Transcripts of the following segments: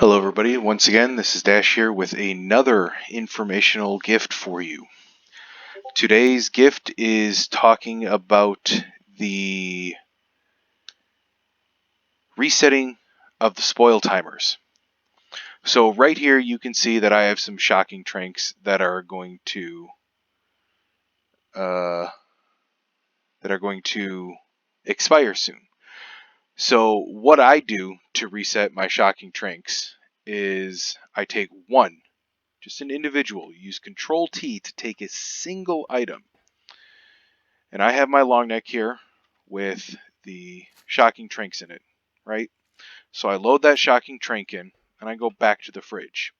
Hello everybody, once again this is Dash here with another informational gift for you. Today's gift is talking about the resetting of the spoil timers. So right here you can see that I have some shocking tranks that are going to expire soon. So what I do to reset my shocking tranks is I take one, just an individual, use Control T to take a single item. And I have my long neck here with the shocking tranks in it, right? So I load that shocking trank in and I go back to the fridge.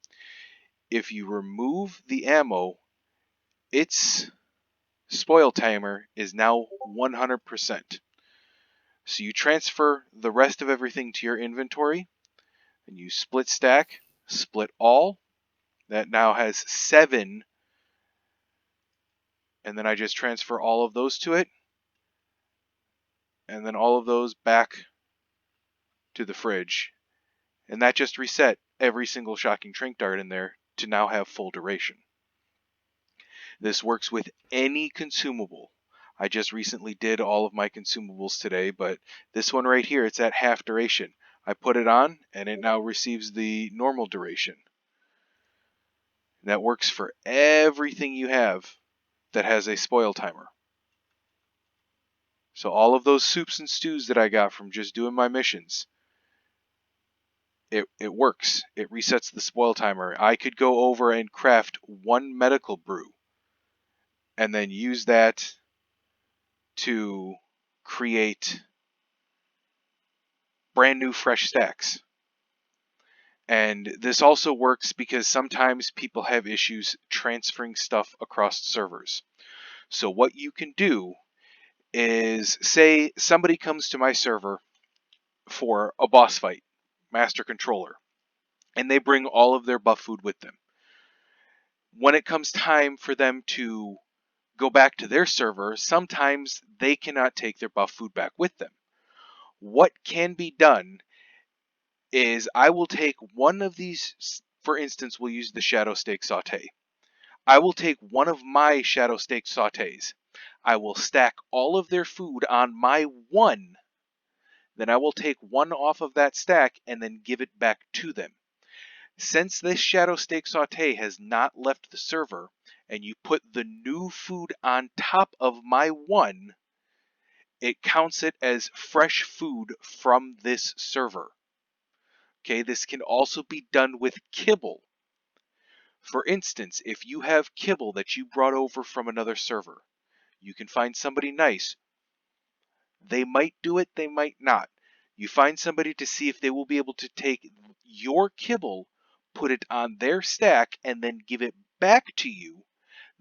If you remove the ammo, its spoil timer is now 100%. So you transfer the rest of everything to your inventory and you split stack, split all. That now has 7. And then I just transfer all of those to it. And then all of those back to the fridge. And that just reset every single shocking trank dart in there to now have full duration. This works with any consumable. I just recently did all of my consumables today, but this one right here, it's at half duration. I put it on and it now receives the normal duration. And that works for everything you have that has a spoil timer. So all of those soups and stews that I got from just doing my missions, it works. It resets the spoil timer. I could go over and craft one medical brew and then use that to create brand new fresh stacks. And this also works because sometimes people have issues transferring stuff across servers. So what you can do is, say somebody comes to my server for a boss fight, Master Controller, and they bring all of their buff food with them. When it comes time for them to go back to their server, sometimes they cannot take their buff food back with them. What can be done is I will take one of these, for instance, we'll use the Shadow Steak Saute. I will take one of my Shadow Steak Sautes. I will stack all of their food on my one. Then I will take one off of that stack and then give it back to them. Since this Shadow Steak Saute has not left the server, and you put the new food on top of my one, it counts it as fresh food from this server. Okay, this can also be done with kibble. For instance, if you have kibble that you brought over from another server, you can find somebody nice. They might do it, they might not. You find somebody to see if they will be able to take your kibble, put it on their stack, and then give it back to you.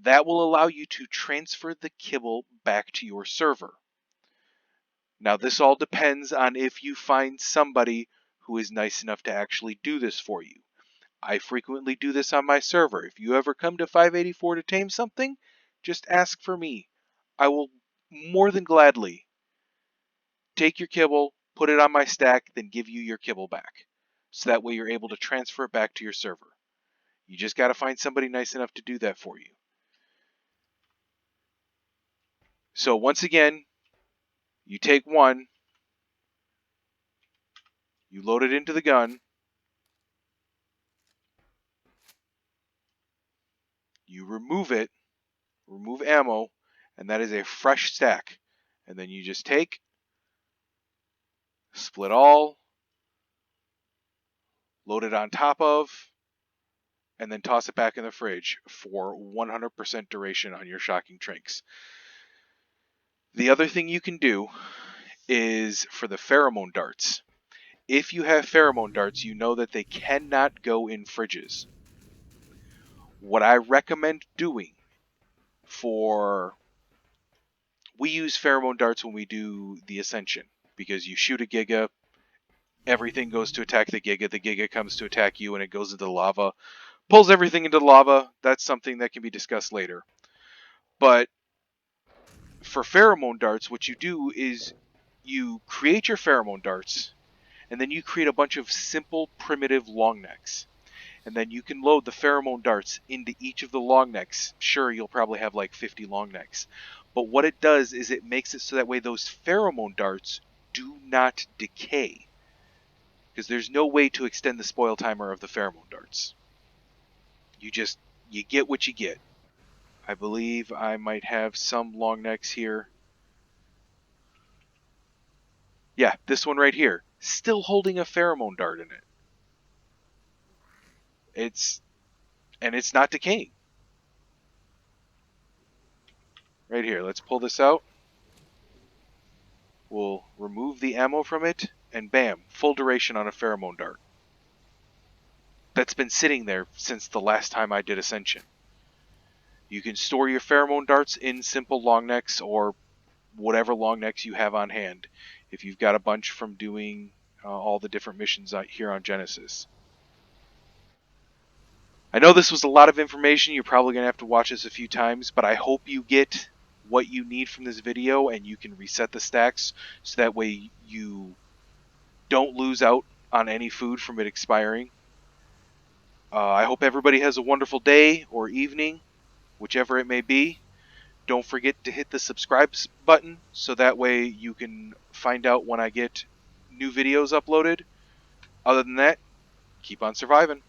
That will allow you to transfer the kibble back to your server. Now, this all depends on if you find somebody who is nice enough to actually do this for you. I frequently do this on my server. If you ever come to 584 to tame something, just ask for me. I will more than gladly take your kibble, put it on my stack, then give you your kibble back. So that way you're able to transfer it back to your server. You just got to find somebody nice enough to do that for you. So once again, you take one, you load it into the gun, you remove it, remove ammo, and that is a fresh stack. And then you just take, split all, load it on top of, and then toss it back in the fridge for 100% duration on your shocking tranks. The other thing you can do is for the Pheromone Darts. If you have Pheromone Darts, you know that they cannot go in fridges. What I recommend doing we use Pheromone Darts when we do the Ascension, because you shoot a Giga, everything goes to attack the Giga comes to attack you, and it goes into the lava, pulls everything into the lava. That's something that can be discussed later. But for Pheromone Darts, what you do is you create your Pheromone Darts, and then you create a bunch of simple primitive long necks. And then you can load the pheromone darts into each of the long necks. Sure, you'll probably have like 50 long necks. But what it does is it makes it so that way those pheromone darts do not decay. Because there's no way to extend the spoil timer of the pheromone darts. You get what you get. I believe I might have some long necks here. Yeah, this one right here. Still holding a pheromone dart in it. It's not decaying. Right here, let's pull this out. We'll remove the ammo from it, and bam, full duration on a pheromone dart. That's been sitting there since the last time I did Ascension. You can store your pheromone darts in simple long necks or whatever long necks you have on hand if you've got a bunch from doing all the different missions here on Genesis. I know this was a lot of information. You're probably going to have to watch this a few times, but I hope you get what you need from this video and you can reset the stacks so that way you don't lose out on any food from it expiring. I hope everybody has a wonderful day or evening, whichever it may be. Don't forget to hit the subscribe button so that way you can find out when I get new videos uploaded. Other than that, keep on surviving.